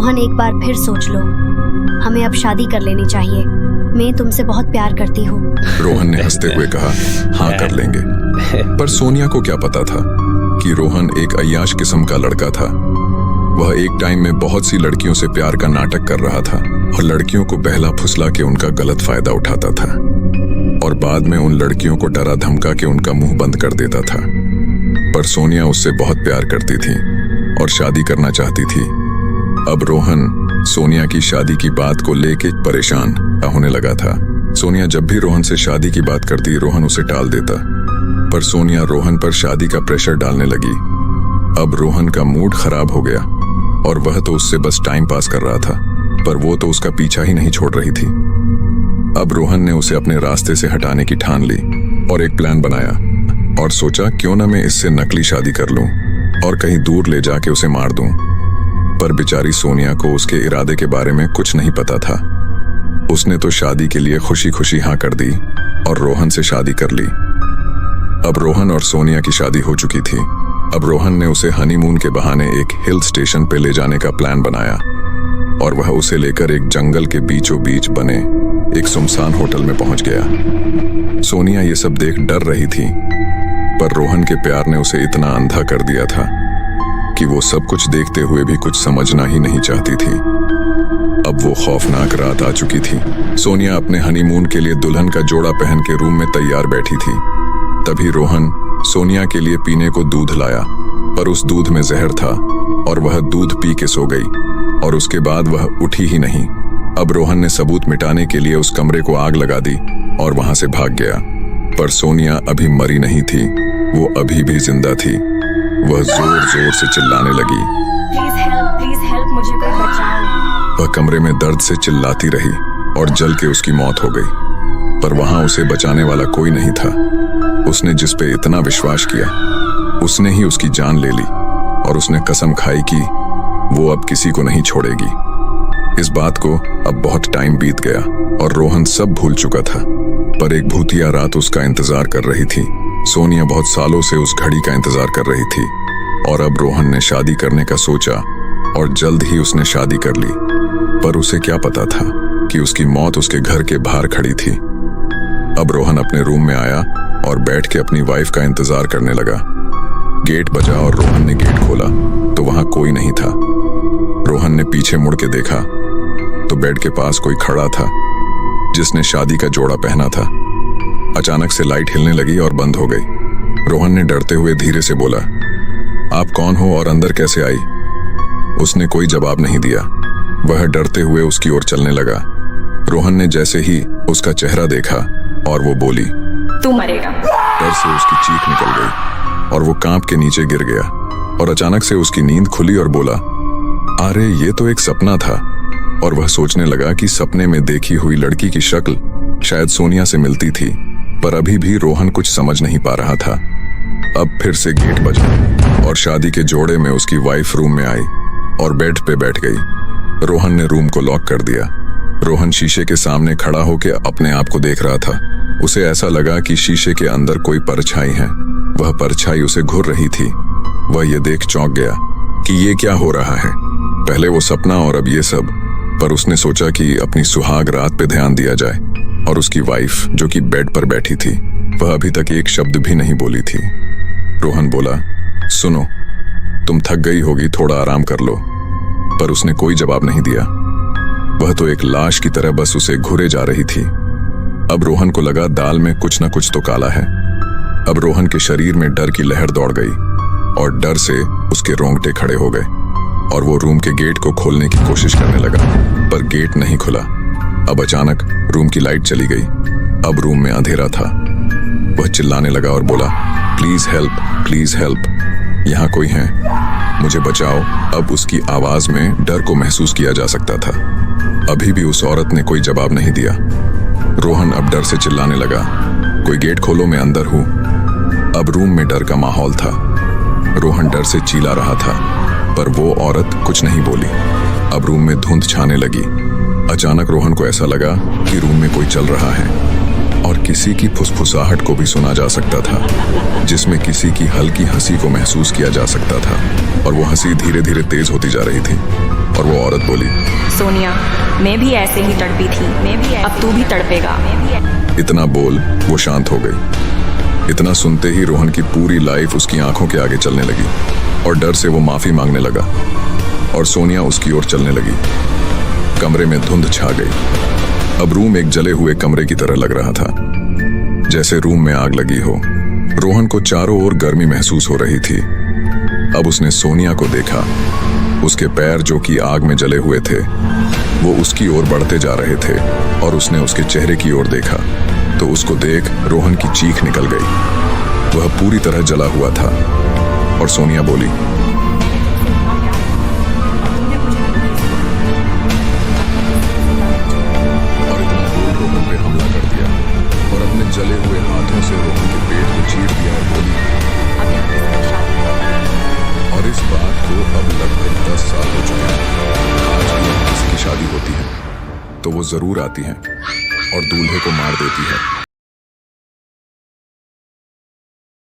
रोहन, एक बार फिर सोच लो, हमें अब शादी कर लेनी चाहिए। मैं तुमसे बहुत प्यार करती हूँ। रोहन ने हंसते हुए कहा, हाँ कर लेंगे। पर सोनिया को क्या पता था कि रोहन एक अय्याश किस्म का लड़का था। वह एक टाइम में बहुत सी लड़कियों से प्यार का नाटक कर रहा था और लड़कियों को बहला फुसला के उनका गलत फायदा उठाता था और बाद में उन लड़कियों को डरा धमका के उनका मुंह बंद कर देता था। पर सोनिया उससे बहुत प्यार करती थी और शादी करना चाहती थी। अब रोहन सोनिया की शादी की बात को लेके परेशान होने लगा था। सोनिया जब भी रोहन से शादी की बात करती, रोहन उसे टाल देता, पर सोनिया रोहन पर शादी का प्रेशर डालने लगी। अब रोहन का मूड खराब हो गया और वह तो उससे बस टाइम पास कर रहा था, पर वो तो उसका पीछा ही नहीं छोड़ रही थी। अब रोहन ने उसे अपने रास्ते से हटाने की ठान ली और एक प्लान बनाया और सोचा क्यों ना मैं इससे नकली शादी कर लूं और कहीं दूर ले जाके उसे मार दूं। पर बेचारी सोनिया को उसके इरादे के बारे में कुछ नहीं पता था। उसने तो शादी के लिए खुशी खुशी हाँ कर दी और रोहन से शादी कर ली। अब रोहन और सोनिया की शादी हो चुकी थी। अब रोहन ने उसे हनीमून के बहाने एक हिल स्टेशन पे ले जाने का प्लान बनाया और वह उसे लेकर एक जंगल के बीचों बीच बने एक सुनसान होटल में पहुंच गया। सोनिया ये सब देख डर रही थी, पर रोहन के प्यार ने उसे इतना अंधा कर दिया था कि वो सब कुछ देखते हुए भी कुछ समझना ही नहीं चाहती थी। अब वो खौफनाक रात आ चुकी थी। सोनिया अपने हनीमून के लिए दुल्हन का जोड़ा पहन के रूम में तैयार बैठी थी। तभी रोहन सोनिया के लिए पीने को दूध लाया, पर उस दूध में जहर था और वह दूध पी के सो गई और उसके बाद वह उठी ही नहीं। अब रोहन ने सबूत मिटाने के लिए उस कमरे को आग लगा दी और वहां से भाग गया। पर सोनिया अभी मरी नहीं थी, वो अभी भी जिंदा थी। वह जोर जोर से चिल्लाने लगी, प्लीज हेल्प, मुझे कोई बचाओ। वह कमरे में दर्द से चिल्लाती रही और जल के उसकी मौत हो गई। पर वहां उसे बचाने वाला कोई नहीं था। उसने जिस पे इतना विश्वास किया, उसने ही उसकी जान ले ली और उसने कसम खाई कि वो अब किसी को नहीं छोड़ेगी। इस बात को अब बहुत टाइम बीत गया और रोहन सब भूल चुका था, पर एक भूतिया रात उसका इंतजार कर रही थी। सोनिया बहुत सालों से उस घड़ी का इंतजार कर रही थी और अब रोहन ने शादी करने का सोचा और जल्द ही उसने शादी कर ली। पर उसे क्या पता था कि उसकी मौत उसके घर के बाहर खड़ी थी। अब रोहन अपने रूम में आया और बैठ के अपनी वाइफ का इंतजार करने लगा। गेट बजा और रोहन ने गेट खोला तो वहां कोई नहीं था। रोहन ने पीछे मुड़ के देखा तो बेड के पास कोई खड़ा था जिसने शादी का जोड़ा पहना था। अचानक से लाइट हिलने लगी और बंद हो गई। रोहन ने डरते हुए धीरे से बोला, आप कौन हो और अंदर कैसे आई? उसने कोई जवाब नहीं दिया। वह डरते हुए उसकी ओर चलने लगा। रोहन ने जैसे ही उसका चेहरा देखा और वो बोली, तू मरेगा। डर से उसकी चीख निकल गई और वो कांप के नीचे गिर गया और अचानक से उसकी नींद खुली और बोला, अरे ये तो एक सपना था। और वह सोचने लगा कि सपने में देखी हुई लड़की की शक्ल शायद सोनिया से मिलती थी, पर अभी भी रोहन कुछ समझ नहीं पा रहा था। अब फिर से गेट बजा और शादी के जोड़े में उसकी वाइफ रूम में आई और बेड पे बैठ गई। रोहन ने रूम को लॉक कर दिया। रोहन शीशे के सामने खड़ा होकर अपने आप को देख रहा था। उसे ऐसा लगा कि शीशे के अंदर कोई परछाई है। वह परछाई उसे घूर रही थी। वह ये देख चौंक गया कि ये क्या हो रहा है। पहले वो सपना और अब ये सब। पर उसने सोचा कि अपनी सुहाग रात पे ध्यान दिया जाए और उसकी वाइफ जो कि बेड पर बैठी थी, वह अभी तक एक शब्द भी नहीं बोली थी। रोहन बोला, सुनो, तुम थक गई होगी, थोड़ा आराम कर लो। पर उसने कोई जवाब नहीं दिया। वह तो एक लाश की तरह बस उसे घूरे जा रही थी। अब रोहन को लगा दाल में कुछ न कुछ तो काला है। अब रोहन के शरीर में डर की लहर दौड़ गई और डर से उसके रोंगटे खड़े हो गए और वो रूम के गेट को खोलने की कोशिश करने लगा, पर गेट नहीं खुला। अब अचानक रूम की लाइट चली गई। अब रूम में अंधेरा था। वह चिल्लाने लगा और बोला, प्लीज हेल्प, यहाँ कोई है, मुझे बचाओ। अब उसकी आवाज में डर को महसूस किया जा सकता था। अभी भी उस औरत ने कोई जवाब नहीं दिया। रोहन अब डर से चिल्लाने लगा, कोई गेट खोलो, मैं अंदर हूं। अब रूम में डर का माहौल था। रोहन डर से चिल्ला रहा था, पर वो औरत कुछ नहीं बोली। अब रूम में धुंध छाने लगी। अचानक रोहन को ऐसा लगा कि रूम में कोई चल रहा है। और किसी की फुसफुसाहट को भी सुना जा सकता था, जिसमें किसी की हल्की हंसी को महसूस किया जा सकता था। और वो हंसी धीरे धीरे तेज होती जा रही थी और वो औरत बोली, सोनिया, मैं भी ऐसे ही तड़पी थी, अब तू भी तड़पेगा। इतना बोल वो शांत हो गई। इतना सुनते ही रोहन की पूरी लाइफ उसकी आंखों के आगे चलने लगी और डर से वो माफी मांगने लगा और सोनिया उसकी ओर चलने लगी। कमरे में धुंध छा गई। अब रूम एक जले हुए कमरे की तरह लग रहा था, जैसे रूम में आग लगी हो। रोहन को चारों ओर गर्मी महसूस हो रही थी। अब उसने सोनिया को देखा। उसके पैर जो कि आग में जले हुए थे, वो उसकी ओर बढ़ते जा रहे थे और उसने उसके चेहरे की ओर देखा तो उसको देख रोहन की चीख निकल गई। वह पूरी तरह जला हुआ था और सोनिया बोली, और इतना बोल रोहन पे हमला कर दिया और अपने जले हुए हाथों से रोहन के पेट को चीर दिया और बोली, और इस बात को अब लगभग 10 साल हो चुके हैं। आज भी किसी की शादी होती है तो वो जरूर आती हैं और दूल्हे को मार देती है।